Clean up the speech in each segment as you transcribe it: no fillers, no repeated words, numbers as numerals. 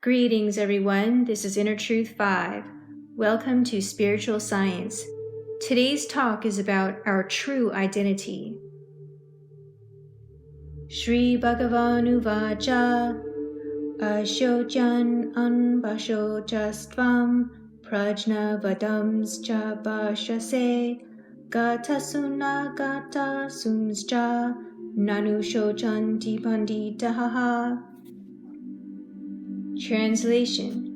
Greetings, everyone. This is Inner Truth 5. Welcome to Spiritual Science. Today's talk is about our true identity. Shri Bhagavan Uvacha Ashojan Anbashojastvam Prajna Vadamscha Bhashase Gata Sunna Gata Sumscha Nanu Shochanti Panditaha. Translation.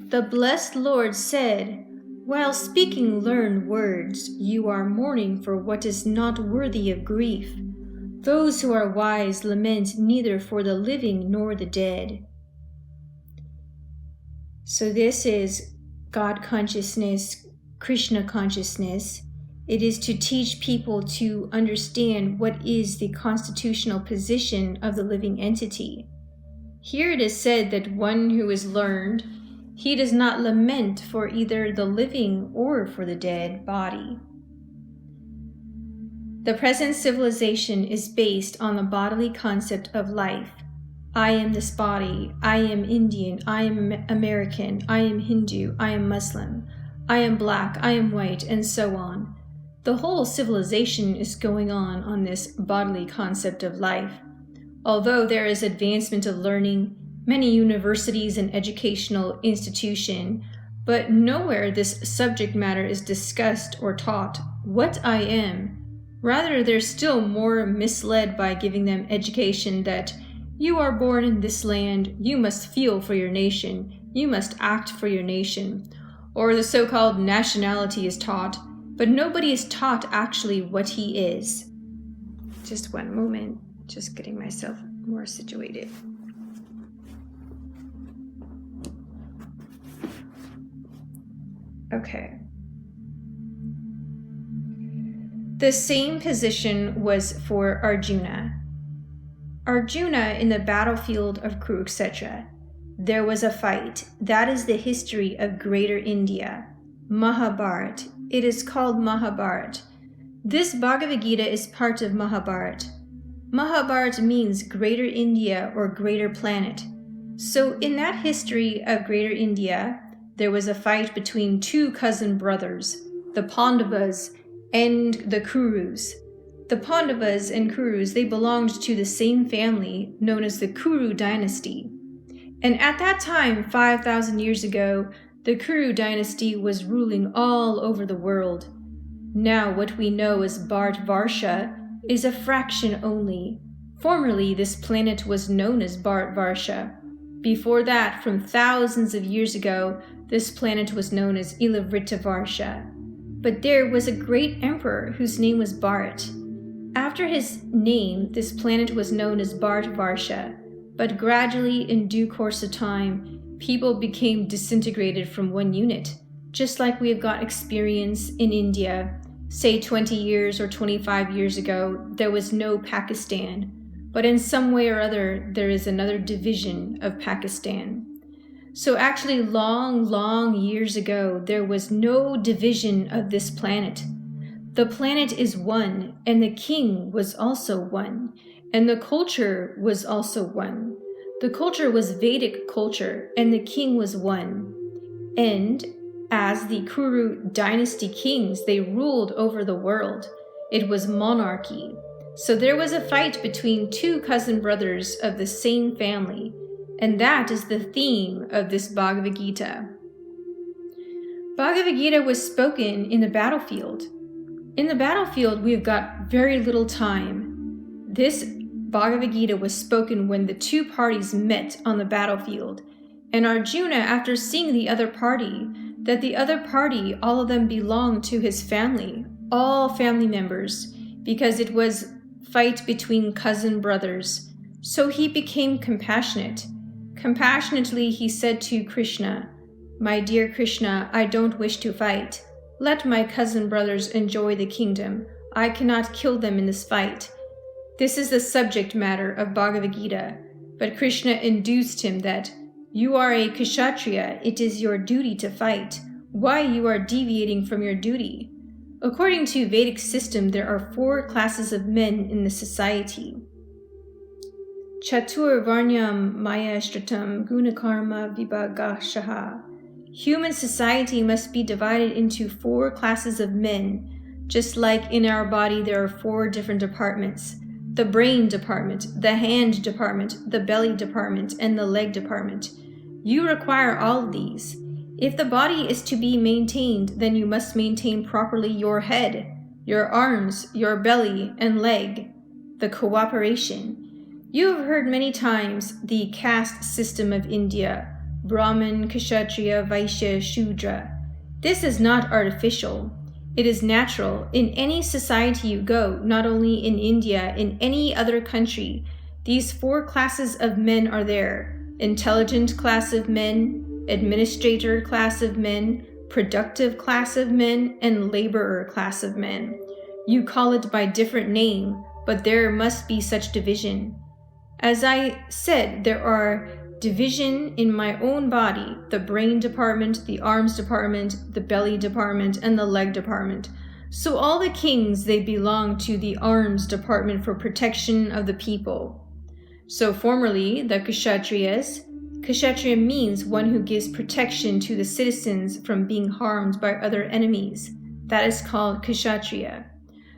The Blessed Lord said, "While speaking learned words, you are mourning for what is not worthy of grief. Those who are wise lament neither for the living nor the dead." So this is God consciousness, Krishna consciousness. It is to teach people to understand what is the constitutional position of the living entity. Here it is said that one who is learned, he does not lament for either the living or for the dead body. The present civilization is based on the bodily concept of life. I am this body, I am Indian, I am American, I am Hindu, I am Muslim, I am black, I am white, and so on. The whole civilization is going on this bodily concept of life. Although there is advancement of learning, many universities and educational institutions, but nowhere this subject matter is discussed or taught, what I am. Rather, they're still more misled by giving them education that you are born in this land, you must feel for your nation, you must act for your nation. Or the so-called nationality is taught, but nobody is taught actually what he is. Just one moment. Just getting myself more situated. Okay. The same position was for Arjuna. Arjuna in the battlefield of Kurukshetra. There was a fight. That is the history of Greater India. Mahabharata. It is called Mahabharata. This Bhagavad Gita is part of Mahabharata. Mahabharata means Greater India or Greater Planet. So in that history of Greater India, there was a fight between two cousin brothers, the Pandavas and the Kurus. The Pandavas and Kurus, they belonged to the same family known as the Kuru dynasty. And at that time, 5,000 years ago, the Kuru dynasty was ruling all over the world. Now what we know as Bharatvarsha is a fraction only. Formerly, this planet was known as Bharatvarsha. Before that, from thousands of years ago, this planet was known as Ilavrita-Varsha. But there was a great emperor whose name was Bharat. After his name, this planet was known as Bharatvarsha. But gradually, in due course of time, people became disintegrated from one unit, just like we have got experience in India. Say 20 years or 25 years ago, there was no Pakistan, but in some way or other, there is another division of Pakistan. So actually long years ago, there was no division of this planet. The planet is one, and the king was also one, and the culture was also one. The culture was Vedic culture, and the king was one. And as the Kuru dynasty kings, they ruled over the world. It was monarchy. So there was a fight between two cousin brothers of the same family, and that is the theme of this Bhagavad Gita. Bhagavad Gita was spoken in the battlefield. In the battlefield, we've got very little time. This Bhagavad Gita was spoken when the two parties met on the battlefield, and Arjuna, after seeing the other party, that the other party, all of them belonged to his family, all family members, because it was fight between cousin brothers. So he became compassionate. Compassionately he said to Krishna, "My dear Krishna, I don't wish to fight. Let my cousin brothers enjoy the kingdom. I cannot kill them in this fight." This is the subject matter of Bhagavad Gita. But Krishna induced him that, "You are a Kshatriya, it is your duty to fight. Why you are deviating from your duty?" According to Vedic system, there are 4 classes of men in the society. Chatur Varnyam Maya Shratam Gunakarma Vibhagashaha. Human society must be divided into 4 classes of men, just like in our body there are 4 different departments: the brain department, the hand department, the belly department, and the leg department. You require all of these. If the body is to be maintained, then you must maintain properly your head, your arms, your belly, and leg. The cooperation. You have heard many times the caste system of India: Brahmin, Kshatriya, Vaishya, Shudra. This is not artificial. It is natural. In any society you go, not only in India, in any other country, these 4 classes of men are there: intelligent class of men, administrator class of men, productive class of men, and laborer class of men. You call it by different name, but there must be such division. As I said, there are division in my own body: the brain department, the arms department, the belly department, and the leg department. So all the kings, they belong to the arms department for protection of the people. So formerly, the Kshatriyas, Kshatriya means one who gives protection to the citizens from being harmed by other enemies. That is called Kshatriya.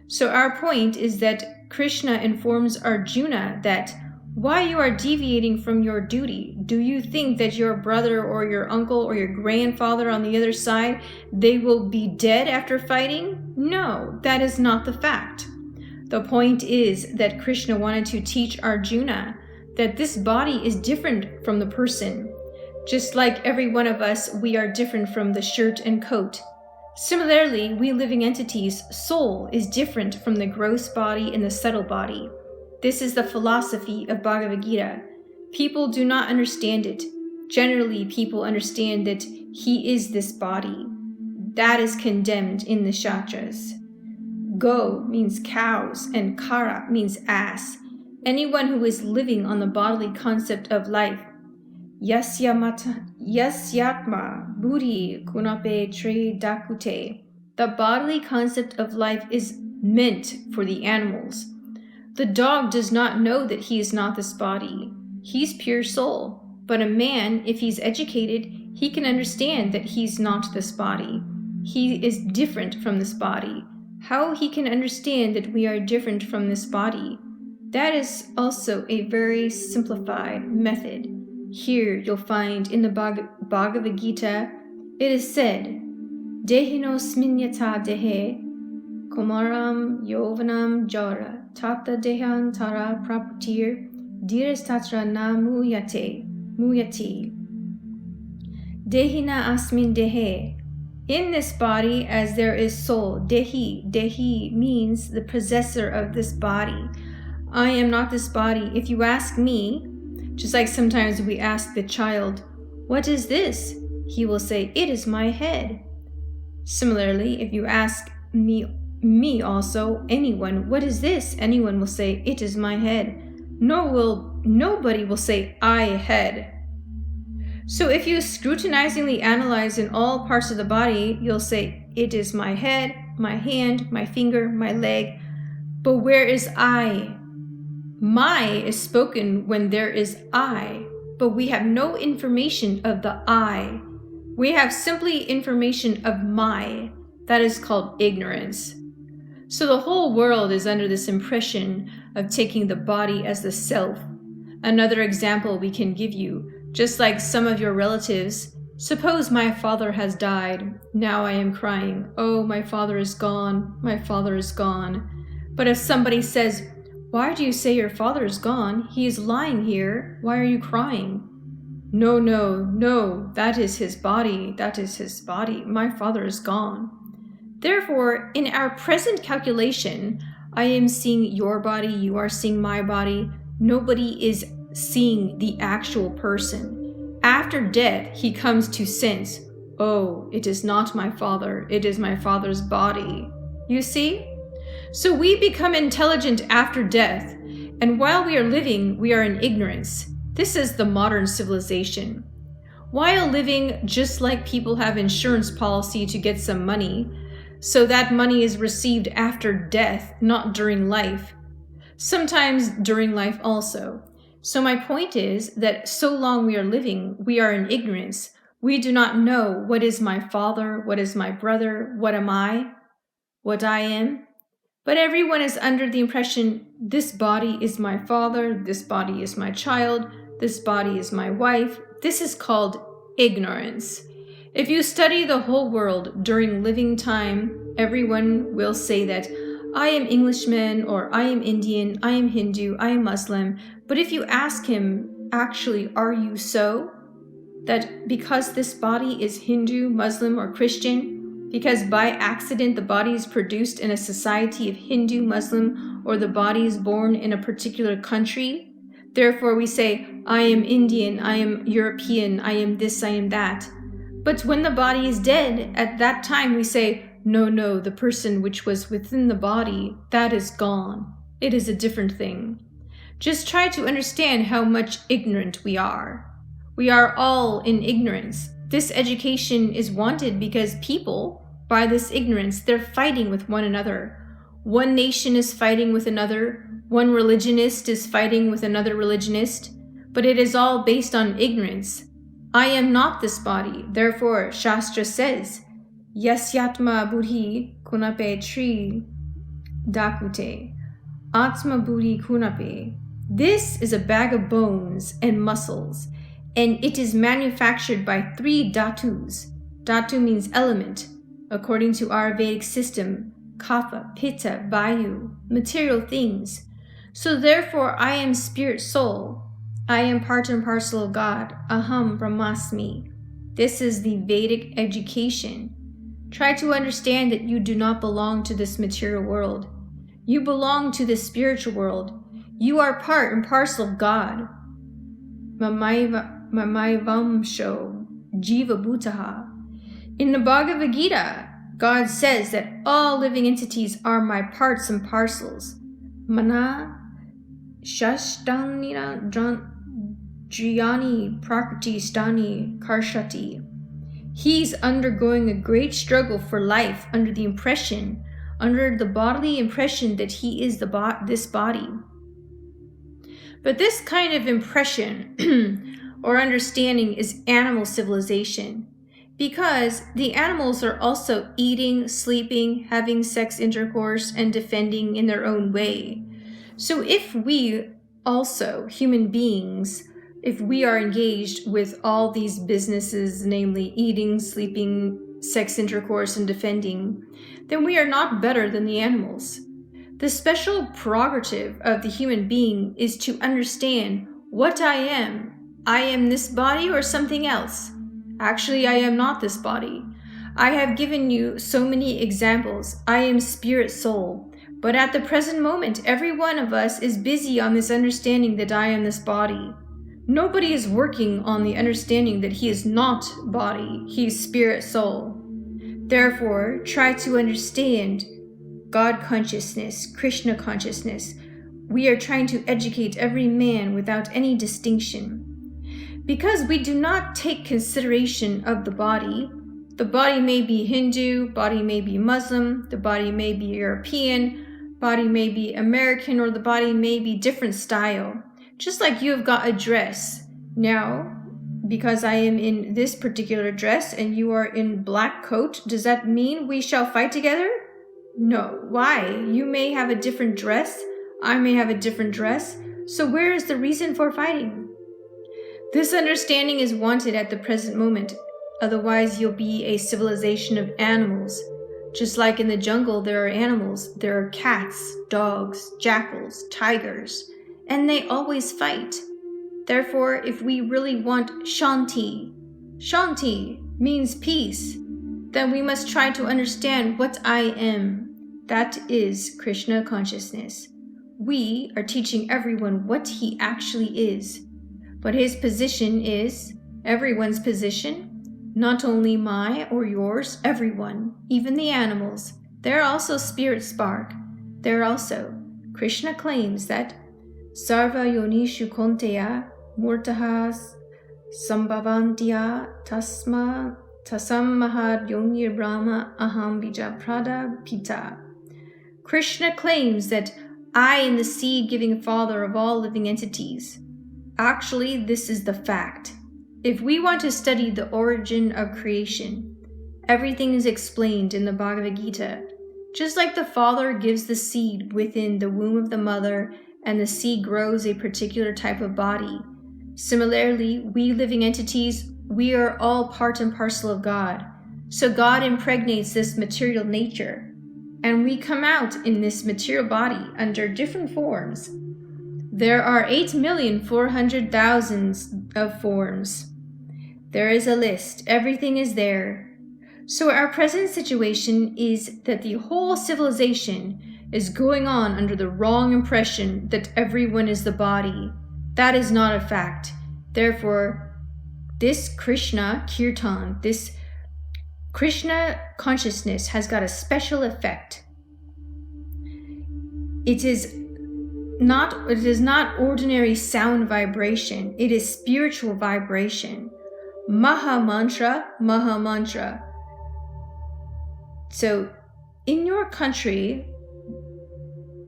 So our point is that Krishna informs Arjuna that why you are deviating from your duty. Do you think that your brother or your uncle or your grandfather on the other side, they will be dead after fighting? No, that is not the fact. The point is that Krishna wanted to teach Arjuna that this body is different from the person. Just like every one of us, we are different from the shirt and coat. Similarly, we living entities' soul is different from the gross body and the subtle body. This is the philosophy of Bhagavad Gita. People do not understand it. Generally, people understand that he is this body. That is condemned in the Shastras. Go means cows, and kara means ass. Anyone who is living on the bodily concept of life. Yasyatma buddhi kunape tre dakute. The bodily concept of life is meant for the animals. The dog does not know that he is not this body. He's pure soul. But a man, if he's educated, he can understand that he's not this body. He is different from this body. How he can understand that we are different from this body? That is also a very simplified method. Here you'll find in the Bhagavad Gita, it is said, Dehinosminyata dehe, Komaram Yovanam Jara. Tata dehan tara praputir diras tatra na muyati. Dehina asmin dehe. In this body as there is soul. Dehi means the possessor of this body. I am not this body. If you ask me, just like sometimes we ask the child, what is this? He will say, it is my head. Similarly, if you ask me also, anyone, what is this? Anyone will say, it is my head. Nobody will say, I head. So if you scrutinizingly analyze in all parts of the body, you'll say, it is my head, my hand, my finger, my leg. But where is I? My is spoken when there is I, but we have no information of the I. We have simply information of my. That is called ignorance. So the whole world is under this impression of taking the body as the self. Another example we can give you, just like some of your relatives. Suppose my father has died. Now I am crying. Oh, my father is gone. My father is gone. But if somebody says, why do you say your father is gone? He is lying here. Why are you crying? No. That is his body. That is his body. My father is gone. Therefore, in our present calculation, I am seeing your body, you are seeing my body. Nobody is seeing the actual person. After death, he comes to sense, oh, it is not my father, it is my father's body. You see? So we become intelligent after death, and while we are living, we are in ignorance. This is the modern civilization. While living, just like people have insurance policy to get some money, so that money is received after death, not during life. Sometimes during life also. So my point is that so long we are living, we are in ignorance. We do not know what is my father, what is my brother, what am I, what I am. But everyone is under the impression, this body is my father, this body is my child, this body is my wife. This is called ignorance. If you study the whole world during living time, everyone will say that I am Englishman, or I am Indian, I am Hindu, I am Muslim. But if you ask him, actually, are you so? That because this body is Hindu, Muslim, or Christian, because by accident the body is produced in a society of Hindu, Muslim, or the body is born in a particular country, therefore we say, I am Indian, I am European, I am this, I am that. But when the body is dead, at that time we say, no, the person which was within the body, that is gone. It is a different thing. Just try to understand how much ignorant we are. We are all in ignorance. This education is wanted because people, by this ignorance, they're fighting with one another. One nation is fighting with another. One religionist is fighting with another religionist. But it is all based on ignorance. I am not this body. Therefore, Shastra says, Yasyatma buddhi kunape tri dakute. Atma buddhi kunape. This is a bag of bones and muscles, and it is manufactured by 3 dhatus. Dhatu means element. According to our Vedic system, kapha, pitta, vayu, material things. So therefore I am spirit soul. I am part and parcel of God. Aham brahmasmi. This is the Vedic education. Try to understand that you do not belong to this material world. You belong to the spiritual world. You are part and parcel of God. Mamayvamsho jiva bhutaha. In the Bhagavad Gita, God says that all living entities are my parts and parcels. Mana shashtanina jyani prakriti stani karshati. He's undergoing a great struggle for life under the bodily impression that he is this body. But this kind of impression or understanding is animal civilization, because the animals are also eating, sleeping, having sex intercourse, and defending in their own way. So if we also, human beings, if we are engaged with all these businesses, namely eating, sleeping, sex intercourse, and defending, then we are not better than the animals. The special prerogative of the human being is to understand what I am. I am this body or something else. Actually, I am not this body. I have given you so many examples. I am spirit soul. But at the present moment, every one of us is busy on this understanding that I am this body. Nobody is working on the understanding that he is not body, he is spirit soul. Therefore, try to understand God consciousness, Krishna consciousness. We are trying to educate every man without any distinction. Because we do not take consideration of the body may be Hindu, body may be Muslim, the body may be European, body may be American, or the body may be different style. Just like you have got a dress. Now, because I am in this particular dress and you are in black coat, does that mean we shall fight together? No. Why? You may have a different dress. I may have a different dress. So where is the reason for fighting? This understanding is wanted at the present moment. Otherwise, you'll be a civilization of animals. Just like in the jungle, there are animals. There are cats, dogs, jackals, tigers. And they always fight. Therefore, if we really want Shanti means peace, then we must try to understand what I am. That is Krishna consciousness. We are teaching everyone what he actually is. But his position is everyone's position, not only my or yours, everyone, even the animals. They're also spirit spark. They're also. Krishna claims that Sarva yonishu konteya murtahas sambhavantya tasam mahad yonir brahma aham bija prada pita. Krishna claims that I am the seed-giving father of all living entities. Actually, this is the fact. If we want to study the origin of creation, everything is explained in the Bhagavad Gita. Just like the father gives the seed within the womb of the mother, and the seed grows a particular type of body. Similarly, we living entities, we are all part and parcel of God. So God impregnates this material nature, and we come out in this material body under different forms. There are 8,400,000 of forms. There is a list. Everything is there. So our present situation is that the whole civilization is going on under the wrong impression that everyone is the body. That is not a fact. Therefore, this Krishna Kirtan, this Krishna consciousness has got a special effect. It is not ordinary sound vibration. It is spiritual vibration. Maha mantra, Maha mantra. So, in your country,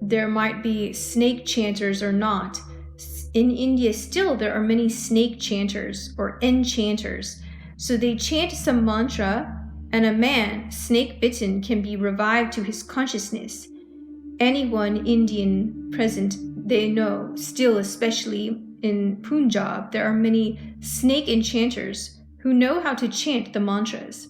there might be snake chanters or not. In India, still, there are many snake chanters or enchanters. So they chant some mantra, and a man, snake bitten, can be revived to his consciousness. Anyone Indian present, they know, still especially in Punjab, there are many snake enchanters who know how to chant the mantras.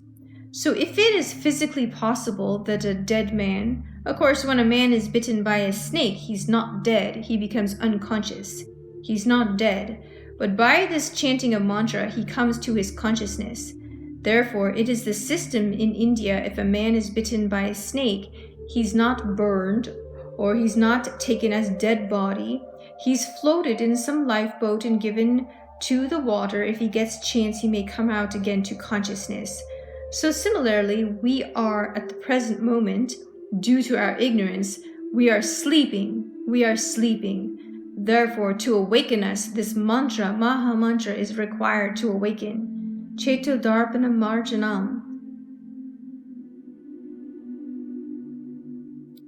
So if it is physically possible that a dead man, of course when a man is bitten by a snake, he's not dead, he becomes unconscious. He's not dead, but by this chanting of mantra, he comes to his consciousness. Therefore, it is the system in India, if a man is bitten by a snake, he's not burned, or he's not taken as dead body. He's floated in some lifeboat and given to the water. If he gets chance, he may come out again to consciousness. So similarly, we are at the present moment, due to our ignorance, we are sleeping. We are sleeping. Therefore, to awaken us, this mantra, Maha mantra, is required to awaken. Cheto Darpana Marjanam.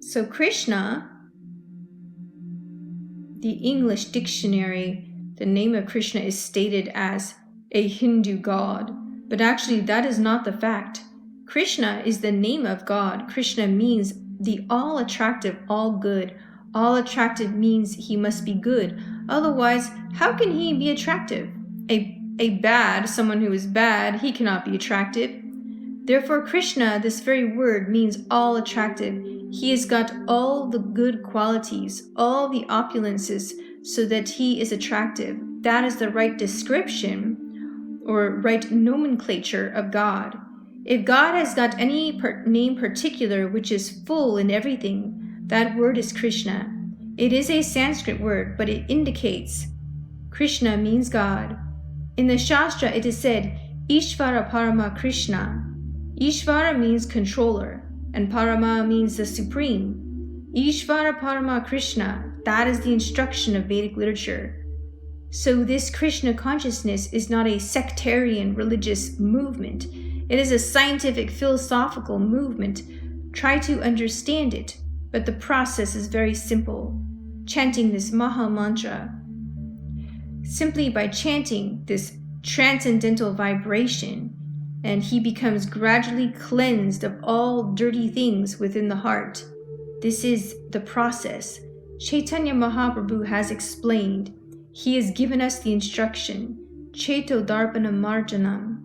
So Krishna, the English dictionary, the name of Krishna is stated as a Hindu god, but actually that is not the fact. Krishna is the name of God. Krishna means the all-attractive, all-good. All-attractive means he must be good. Otherwise, how can he be attractive? Someone who is bad, he cannot be attractive. Therefore, Krishna, this very word, means all-attractive. He has got all the good qualities, all the opulences, so that he is attractive. That is the right description or right nomenclature of God. If God has got any name particular which is full in everything, that word is Krishna. It is a Sanskrit word, but it indicates Krishna means God. In the Shastra, it is said, Ishvara Parama Krishna. Ishvara means controller, and Parama means the supreme. Ishvara Parama Krishna, that is the instruction of Vedic literature. So this Krishna consciousness is not a sectarian religious movement. It is a scientific philosophical movement. Try to understand it, but the process is very simple. Chanting this Maha mantra. Simply by chanting this transcendental vibration, and he becomes gradually cleansed of all dirty things within the heart. This is the process. Chaitanya Mahaprabhu has explained. He has given us the instruction, Cheto Darpana Marjanam.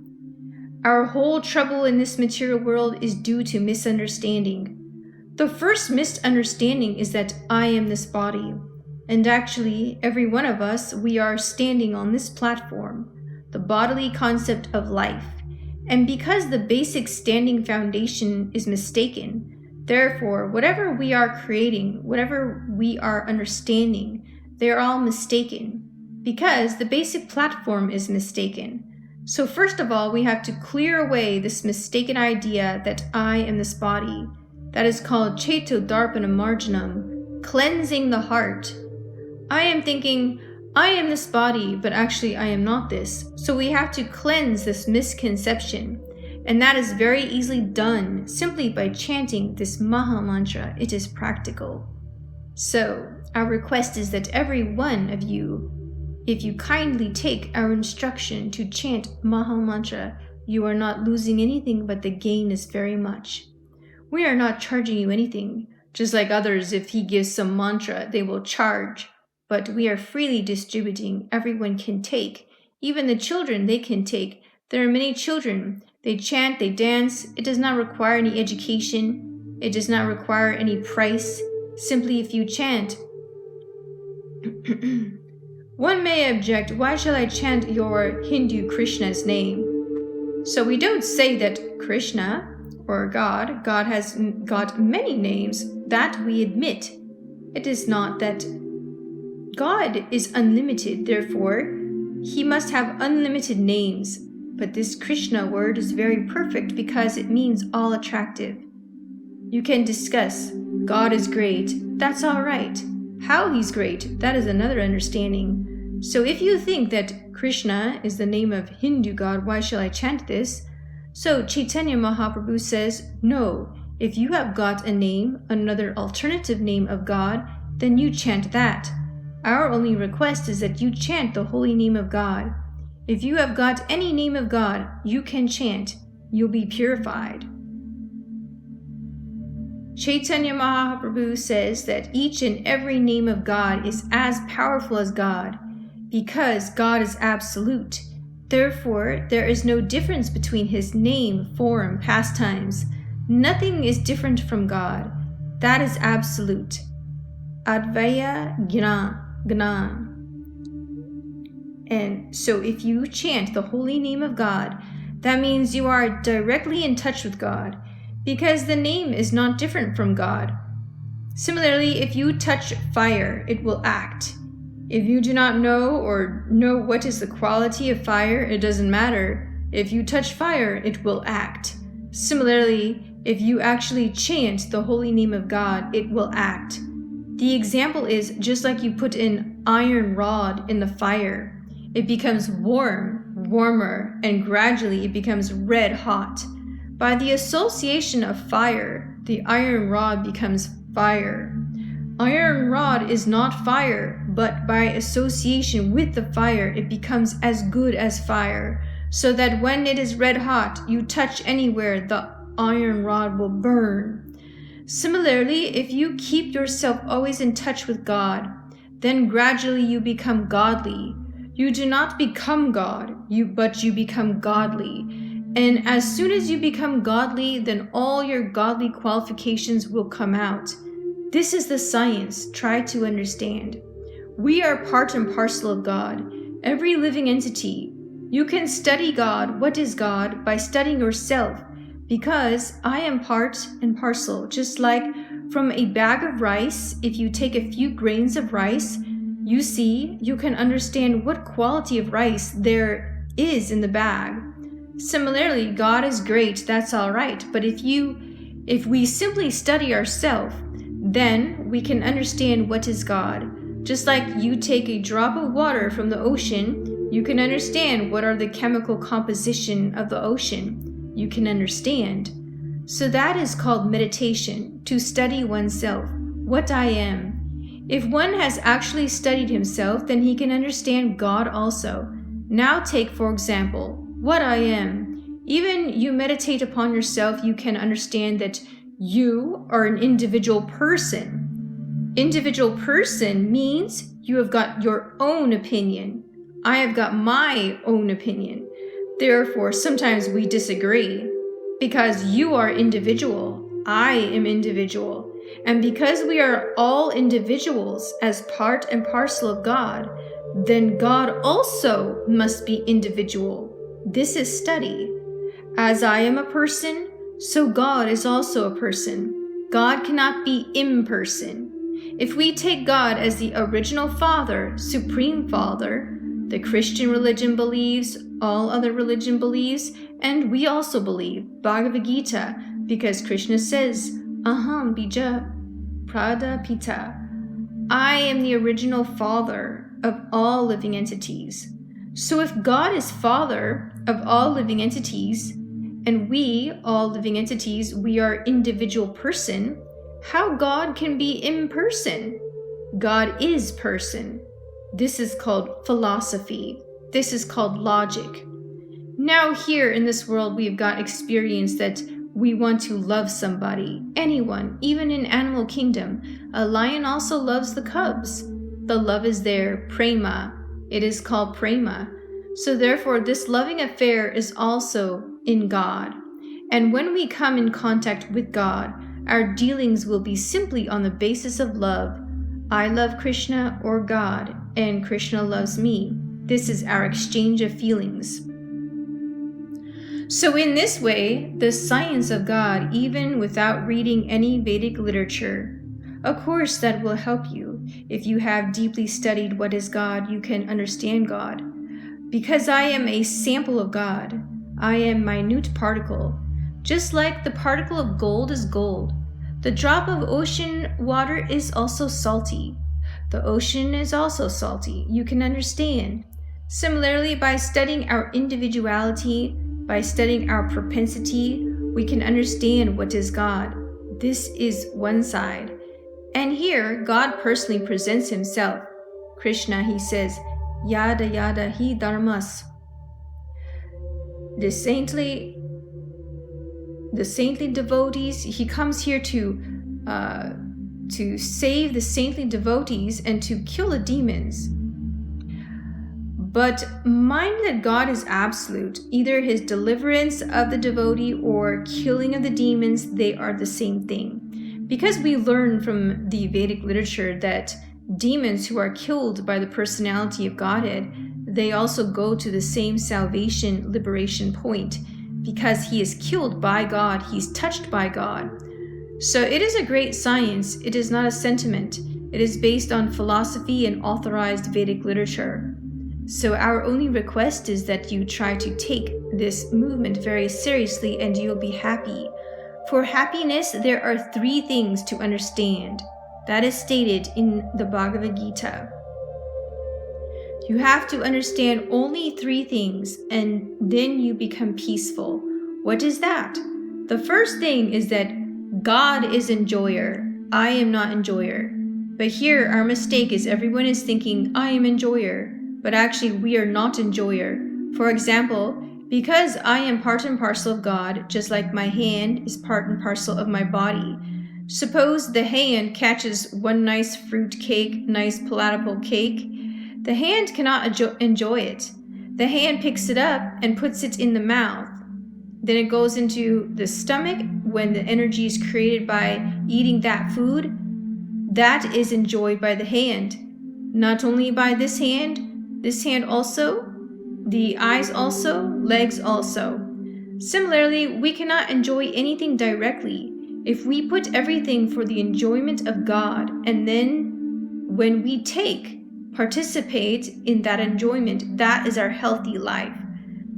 Our whole trouble in this material world is due to misunderstanding. The first misunderstanding is that I am this body. And actually, every one of us, we are standing on this platform, the bodily concept of life. And because the basic standing foundation is mistaken, therefore, whatever we are creating, whatever we are understanding, they are all mistaken, because the basic platform is mistaken. So first of all, we have to clear away this mistaken idea that I am this body. That is called Cheto Darpana Marjanam, cleansing the heart. I am thinking, I am this body, but actually I am not this. So we have to cleanse this misconception. And that is very easily done simply by chanting this Maha mantra. It is practical. So our request is that every one of you If you kindly take our instruction to chant Maha Mantra, you are not losing anything, but the gain is very much. We are not charging you anything. Just like others, if he gives some mantra, they will charge. But we are freely distributing. Everyone can take. Even the children, they can take. There are many children. They chant, they dance. It does not require any education. It does not require any price. Simply if you chant. One may object, why shall I chant your Hindu Krishna's name? So we don't say that Krishna or God has got many names, that we admit. It is not that God is unlimited, therefore he must have unlimited names. But this Krishna word is very perfect because it means all attractive. You can discuss, God is great, that's all right. How he's great, that is another understanding. So if you think that Krishna is the name of Hindu God, why shall I chant this? So Chaitanya Mahaprabhu says, no, if you have got a name, another alternative name of God, then you chant that. Our only request is that you chant the holy name of God. If you have got any name of God, you can chant. You'll be purified. Chaitanya Mahaprabhu says that each and every name of God is as powerful as God, because God is absolute. Therefore, there is no difference between his name, form, pastimes. Nothing is different from God. That is absolute. Advaya Gnan. And so if you chant the holy name of God, that means you are directly in touch with God, because the name is not different from God. Similarly, if you touch fire, it will act. If you do not know or know what is the quality of fire, it doesn't matter. If you touch fire, it will act. Similarly, if you actually chant the holy name of God, it will act. The example is just like you put an iron rod in the fire. It becomes warmer, and gradually it becomes red hot. By the association of fire, the iron rod becomes fire. Iron rod is not fire, but by association with the fire, it becomes as good as fire, so that when it is red hot, you touch anywhere, the iron rod will burn. Similarly, if you keep yourself always in touch with God, then gradually you become godly. You do not become God, but you become godly. And as soon as you become godly, then all your godly qualifications will come out. This is the science. Try to understand. We are part and parcel of God, every living entity. You can study God, what is God, by studying yourself, because I am part and parcel. Just like from a bag of rice, if you take a few grains of rice, you can understand what quality of rice there is in the bag. Similarly, God is great, that's all right. But if we simply study ourselves, then we can understand what is God. Just like you take a drop of water from the ocean, you can understand what are the chemical composition of the ocean. You can understand. So that is called meditation, to study oneself, what I am. If one has actually studied himself, then he can understand God also. Now take, for example, what I am. Even you meditate upon yourself, you can understand that you are an individual person. Individual person means you have got your own opinion. I have got my own opinion. Therefore, sometimes we disagree. Because you are individual, I am individual. And because we are all individuals as part and parcel of God, then God also must be individual. This is study. As I am a person, so God is also a person. God cannot be imperson. If we take God as the original Father, Supreme Father, the Christian religion believes, all other religion believes, and we also believe, Bhagavad Gita, because Krishna says, Aham bija prada pita. I am the original Father of all living entities. So if God is Father of all living entities, and we, all living entities, we are individual person, how God can be imperson? God is person. This is called philosophy. This is called logic. Now here in this world, we've got experience that we want to love somebody, anyone, even in animal kingdom. A lion also loves the cubs. The love is there, prema. It is called prema. So therefore, this loving affair is also in God. And when we come in contact with God, our dealings will be simply on the basis of love. I love Krishna or God, and Krishna loves me. This is our exchange of feelings. So in this way, the science of God, even without reading any Vedic literature, of course that will help you. If you have deeply studied what is God, you can understand God. Because I am a sample of God, I am minute particle. Just like the particle of gold is gold, the drop of ocean water is also salty. The ocean is also salty. You can understand. Similarly, by studying our individuality, by studying our propensity, we can understand what is God. This is one side. And here, God personally presents himself. Krishna, he says, Yada yada hi dharmas. The saintly devotees, he comes here to save the saintly devotees and to kill the demons. But mind that God is absolute. Either his deliverance of the devotee or killing of the demons, they are the same thing. Because we learn from the Vedic literature that demons who are killed by the personality of Godhead, they also go to the same salvation, liberation point. Because he is killed by God, he's touched by God. So it is a great science. It is not a sentiment. It is based on philosophy and authorized Vedic literature. So our only request is that you try to take this movement very seriously and you'll be happy. For happiness, there are 3 things to understand. That is stated in the Bhagavad Gita. You have to understand only 3 things and then you become peaceful. What is that? The first thing is that God is enjoyer. I am not enjoyer. But here our mistake is everyone is thinking, I am enjoyer. But actually we are not enjoyer. For example, because I am part and parcel of God, just like my hand is part and parcel of my body. Suppose the hand catches one nice fruit cake, nice palatable cake. The hand cannot enjoy it. The hand picks it up and puts it in the mouth. Then it goes into the stomach when the energy is created by eating that food. That is enjoyed by the hand. Not only by this hand also, the eyes also, legs also. Similarly, we cannot enjoy anything directly. If we put everything for the enjoyment of God, and then when we participate in that enjoyment, that is our healthy life.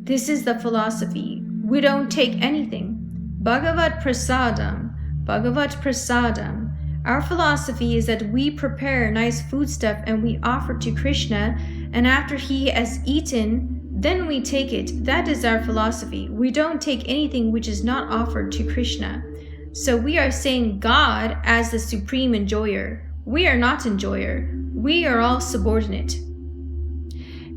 This is the philosophy. We don't take anything. Bhagavat prasadam. Our philosophy is that we prepare nice foodstuff and we offer to Krishna, and after he has eaten, then we take it. That is our philosophy. We don't take anything which is not offered to Krishna. So we are saying God as the supreme enjoyer. We are not enjoyer. We are all subordinate.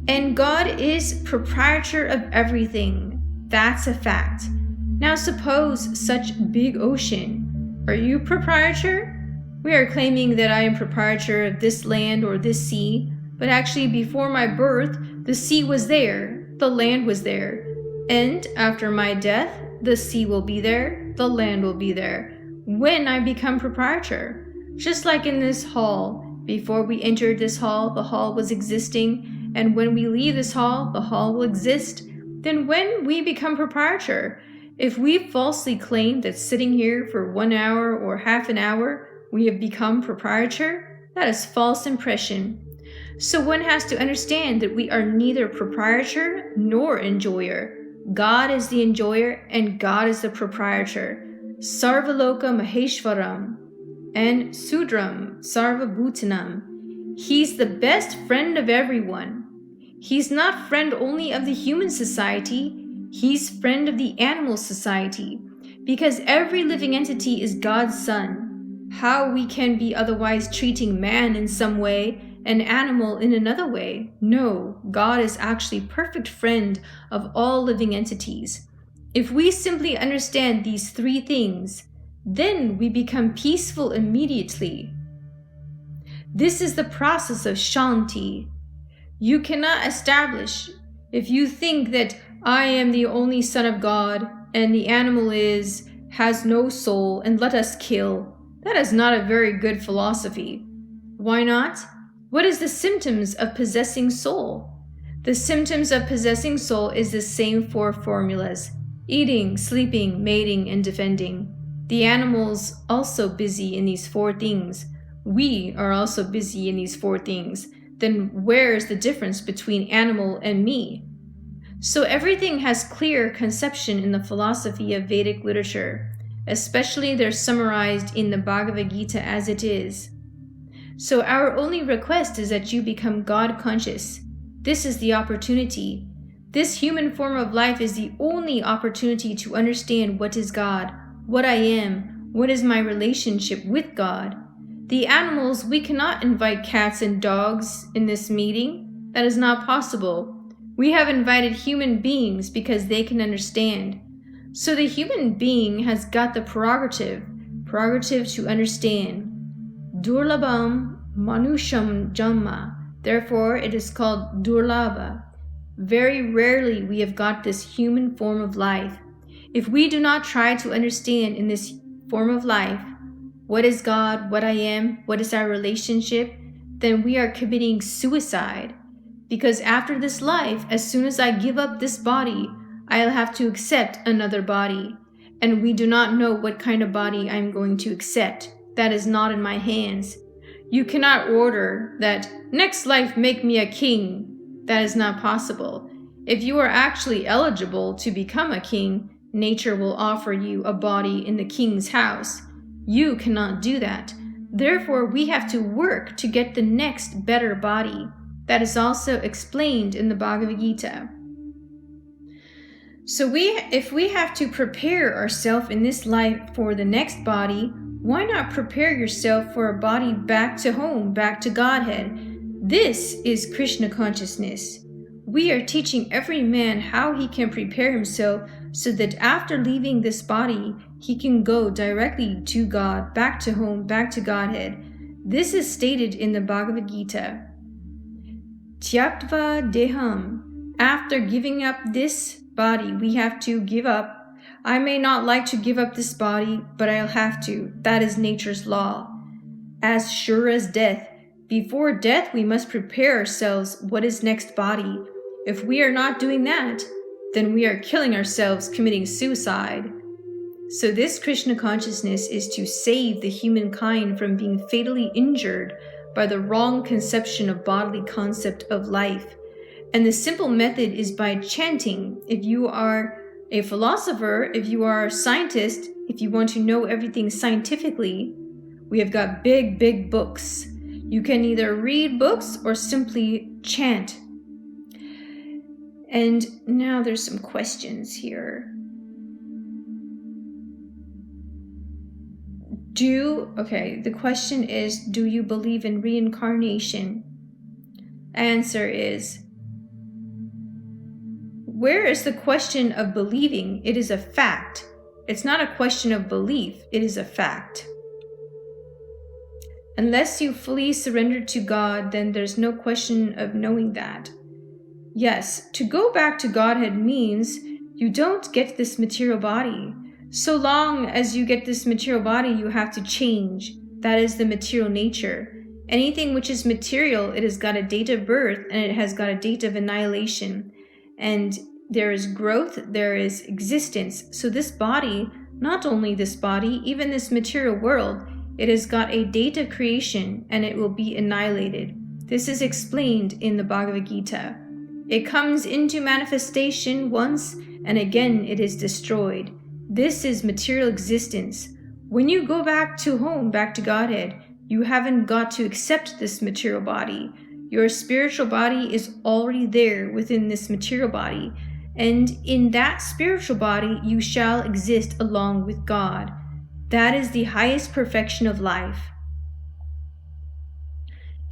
And God is proprietor of everything. That's a fact. Now suppose such big ocean. Are you proprietor? We are claiming that I am proprietor of this land or this sea, but actually before my birth, the sea was there, the land was there. And after my death, the sea will be there, the land will be there. When I become proprietor, just like in this hall, before we entered this hall, the hall was existing, and when we leave this hall, the hall will exist. Then when we become proprietor, if we falsely claim that sitting here for 1 hour or half an hour, we have become proprietor, that is false impression. So one has to understand that we are neither proprietor nor enjoyer. God is the enjoyer and God is the proprietor. Sarvaloka Maheshwaram and Sudram Sarvabhutanam. He's the best friend of everyone. He's not friend only of the human society, he's friend of the animal society. Because every living entity is God's son. How we can be otherwise treating man in some way an animal in another way. No, God is actually perfect friend of all living entities. If we simply understand these three things, then we become peaceful immediately. This is the process of Shanti. You cannot establish, if you think that I am the only son of God and the animal has no soul and let us kill. That is not a very good philosophy. Why not? What is the symptoms of possessing soul? The symptoms of possessing soul is the same four formulas: eating, sleeping, mating, and defending. The animals also busy in these four things. We are also busy in these four things. Then where is the difference between animal and me? So everything has clear conception in the philosophy of Vedic literature, especially they're summarized in the Bhagavad Gita as it is. So our only request is that you become God conscious. This is the opportunity. This human form of life is the only opportunity to understand what is God, what I am, what is my relationship with God. The animals, we cannot invite cats and dogs in this meeting. That is not possible. We have invited human beings because they can understand. So the human being has got the prerogative to understand. Durlabham manusham janma. Therefore, it is called durlabha. Very rarely we have got this human form of life. If we do not try to understand in this form of life, what is God, what I am, what is our relationship, then we are committing suicide. Because after this life, as soon as I give up this body, I'll have to accept another body. And we do not know what kind of body I'm going to accept. That is not in my hands. You cannot order that next life make me a king. That is not possible. If you are actually eligible to become a king, nature will offer you a body in the king's house. You cannot do that. Therefore, we have to work to get the next better body. That is also explained in the Bhagavad Gita. So if we have to prepare ourselves in this life for the next body, why not prepare yourself for a body back to home, back to Godhead? This is Krishna consciousness. We are teaching every man how he can prepare himself so that after leaving this body, he can go directly to God, back to home, back to Godhead. This is stated in the Bhagavad Gita. Tyaktva deham. After giving up this body, we have to give up. I may not like to give up this body, but I'll have to. That is nature's law. As sure as death. Before death, we must prepare ourselves what is next body. If we are not doing that, then we are killing ourselves, committing suicide. So this Krishna consciousness is to save the humankind from being fatally injured by the wrong conception of bodily concept of life. And the simple method is by chanting. If you are a philosopher, if you are a scientist, if you want to know everything scientifically, we have got big books. You can either read books or simply chant. And now there's some questions here. The question is, do you believe in reincarnation? Answer is, where is the question of believing? It is a fact. It's not a question of belief, it is a fact. Unless you fully surrender to God, then there's no question of knowing that. Yes, to go back to Godhead means you don't get this material body. So long as you get this material body, you have to change. That is the material nature. Anything which is material, it has got a date of birth and it has got a date of annihilation. And there is growth, there is existence. So this body, not only this body, even this material world, it has got a date of creation and it will be annihilated. This is explained in the Bhagavad Gita. It comes into manifestation once and again it is destroyed. This is material existence. When you go back to home, back to Godhead, you haven't got to accept this material body. Your spiritual body is already there within this material body. And in that spiritual body, you shall exist along with God. That is the highest perfection of life.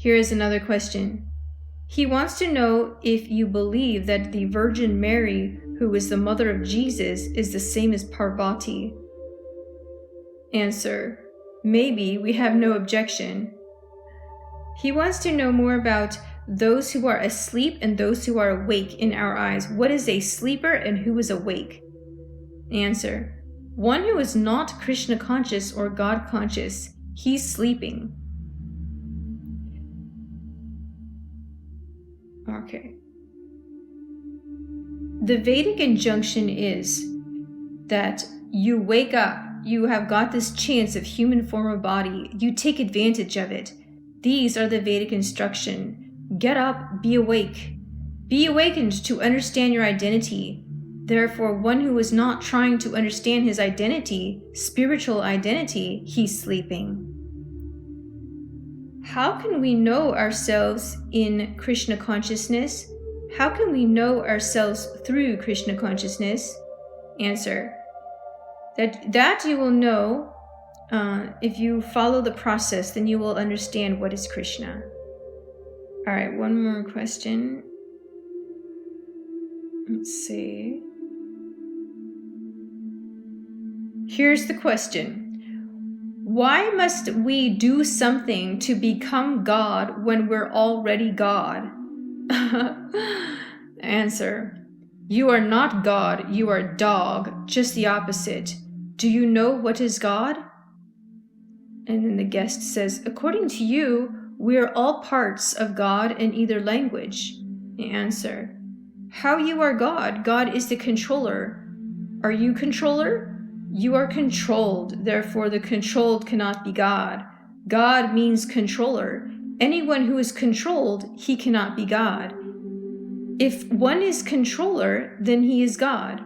Here is another question. He wants to know if you believe that the Virgin Mary, who is the mother of Jesus, is the same as Parvati. Answer: maybe, we have no objection. He wants to know more about those who are asleep and those who are awake in our eyes. What is a sleeper and who is awake? Answer: one who is not Krishna conscious or God conscious. He's sleeping. Okay. The Vedic injunction is that you wake up, you have got this chance of human form of body, you take advantage of it. These are the Vedic instruction. Get up, be awake. Be awakened to understand your identity. Therefore, one who is not trying to understand his identity, spiritual identity, he's sleeping. How can we know ourselves in Krishna consciousness? How can we know ourselves through Krishna consciousness? Answer: that you will know if you follow the process, then you will understand what is Krishna. All right, one more question. Let's see. Here's the question. Why must we do something to become God when we're already God? Answer: you are not God, you are dog, just the opposite. Do you know what is God? And then the guest says, according to you, we are all parts of God in either language. The answer: how you are God? God is the controller. Are you controller? You are controlled, therefore the controlled cannot be God. God means controller. Anyone who is controlled, he cannot be God. If one is controller, then he is God.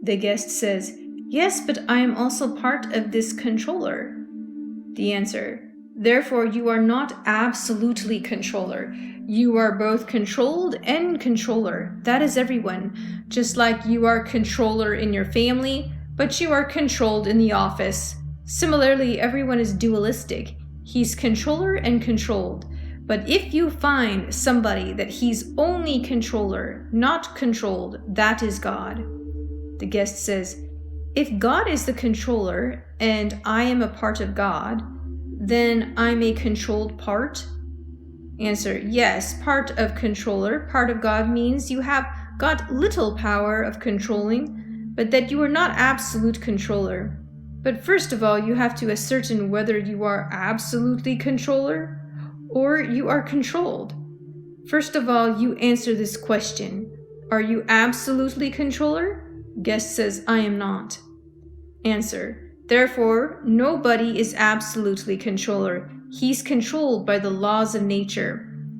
The guest says, yes, but I am also part of this controller. The answer: therefore you are not absolutely controller. You are both controlled and controller. That is everyone. Just like you are controller in your family, but you are controlled in the office. Similarly, everyone is dualistic. He's controller and controlled. But if you find somebody that he's only controller, not controlled, that is God. The guest says, if God is the controller and I am a part of God, then I'm a controlled part? Answer: yes, part of controller, part of God means you have got little power of controlling, but that you are not absolute controller. But first of all, you have to ascertain whether you are absolutely controller or you are controlled. First of all, you answer this question. Are you absolutely controller? Guest says, I am not. Answer: therefore, nobody is absolutely controller. He's controlled by the laws of nature.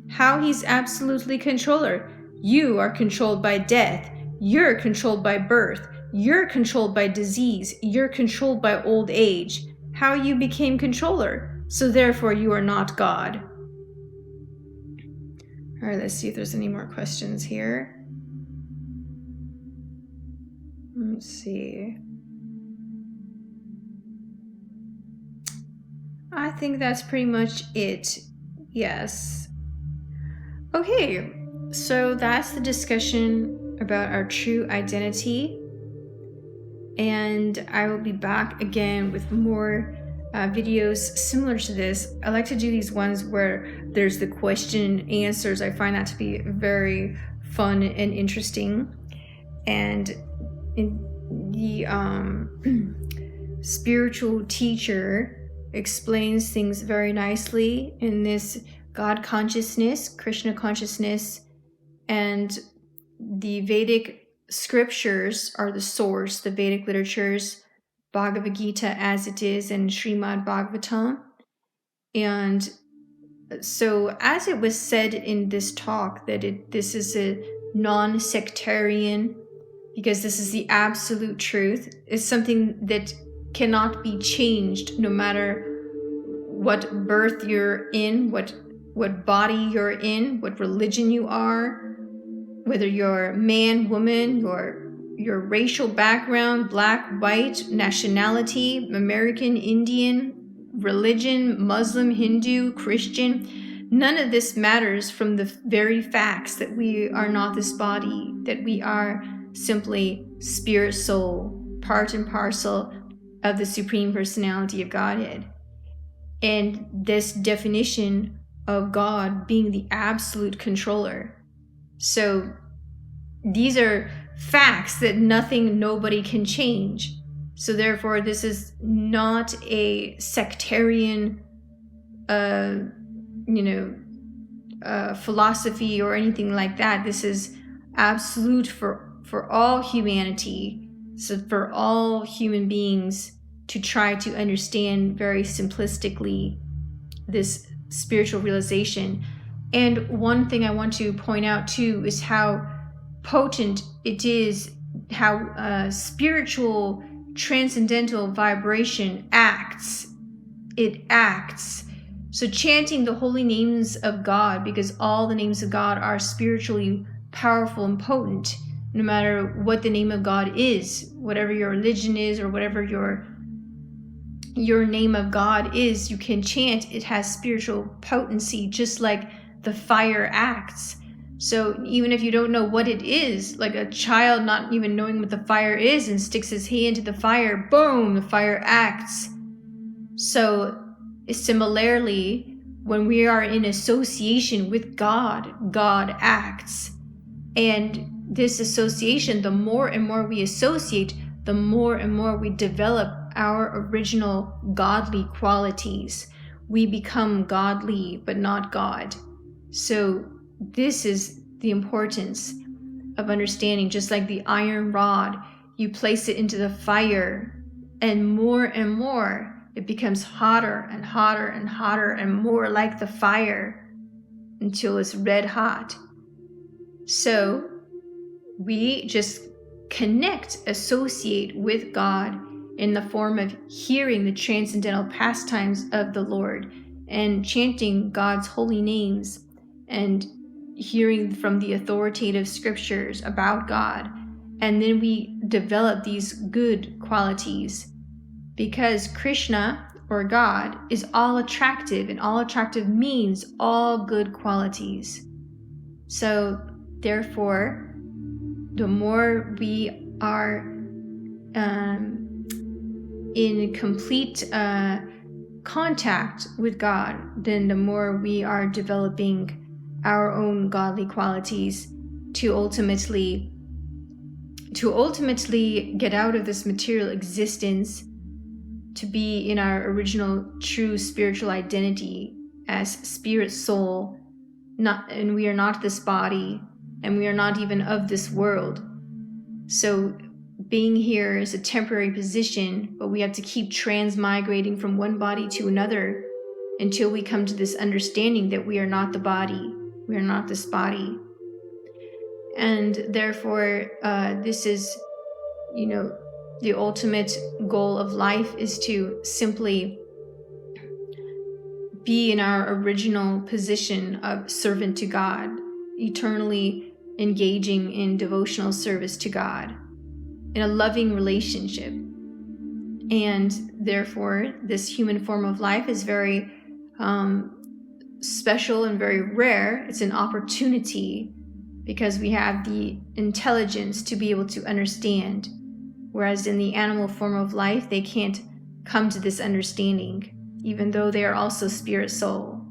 How he's absolutely controller? You are controlled by death. You're controlled by birth. You're controlled by disease. You're controlled by old age. How you became controller? So therefore you are not God. All right, let's see if there's any more questions here. Let's see. I think that's pretty much it. Yes. Okay, so that's the discussion about our true identity. And I will be back again with more videos similar to this. I like to do these ones where there's the question and answers. I find that to be very fun and interesting. And the spiritual teacher explains things very nicely in this God consciousness, Krishna consciousness, and the Vedic scriptures are the source, the Vedic literatures, Bhagavad Gita as it is, and Srimad Bhagavatam. And so as it was said in this talk, that this is a non-sectarian, because this is the absolute truth, it's something that cannot be changed no matter what birth you're in, what body you're in, what religion you are, whether you're man, woman, your racial background, black, white, nationality, American, Indian, religion, Muslim, Hindu, Christian. none of this matters from the very facts that we are not this body, that we are simply spirit, soul, part and parcel of the Supreme Personality of Godhead. And this definition of God being the absolute controller. So these are facts that nothing, nobody can change. So therefore, this is not a sectarian, philosophy or anything like that. This is absolute for all humanity. So for all human beings to try to understand very simplistically this spiritual realization. And one thing I want to point out too is how potent it is, how spiritual transcendental vibration acts. It acts. So chanting the holy names of God, because all the names of God are spiritually powerful and potent, no matter what the name of God is, whatever your religion is or whatever your name of God is, you can chant. It has spiritual potency, just like the fire acts. So even if you don't know what it is, like a child not even knowing what the fire is and sticks his hand to the fire, boom, the fire acts. So similarly, when we are in association with God, God acts. And this association, the more and more we associate, the more and more we develop our original godly qualities. We become godly, but not God. So this is the importance of understanding. Just like the iron rod, you place it into the fire, and more it becomes hotter and hotter and hotter and more like the fire until it's red hot. So we just connect, associate with God in the form of hearing the transcendental pastimes of the Lord and chanting God's holy names and hearing from the authoritative scriptures about God. And then we develop these good qualities, because Krishna, or God, is all attractive, and all attractive means all good qualities. So therefore, the more we are in complete contact with God, then the more we are developing our own godly qualities to ultimately get out of this material existence, to be in our original true spiritual identity as spirit soul, and we are not this body, and we are not even of this world. So being here is a temporary position, but we have to keep transmigrating from one body to another until we come to this understanding that we are not the body, we are not this body. And therefore, this is, the ultimate goal of life is to simply be in our original position of servant to God, eternally engaging in devotional service to God, in a loving relationship. And therefore, this human form of life is very special and very rare. It's an opportunity because we have the intelligence to be able to understand. Whereas in the animal form of life, they can't come to this understanding, even though they are also spirit soul.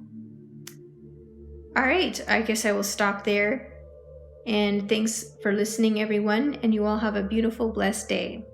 All right, I guess I will stop there. And thanks for listening, everyone, and you all have a beautiful, blessed day.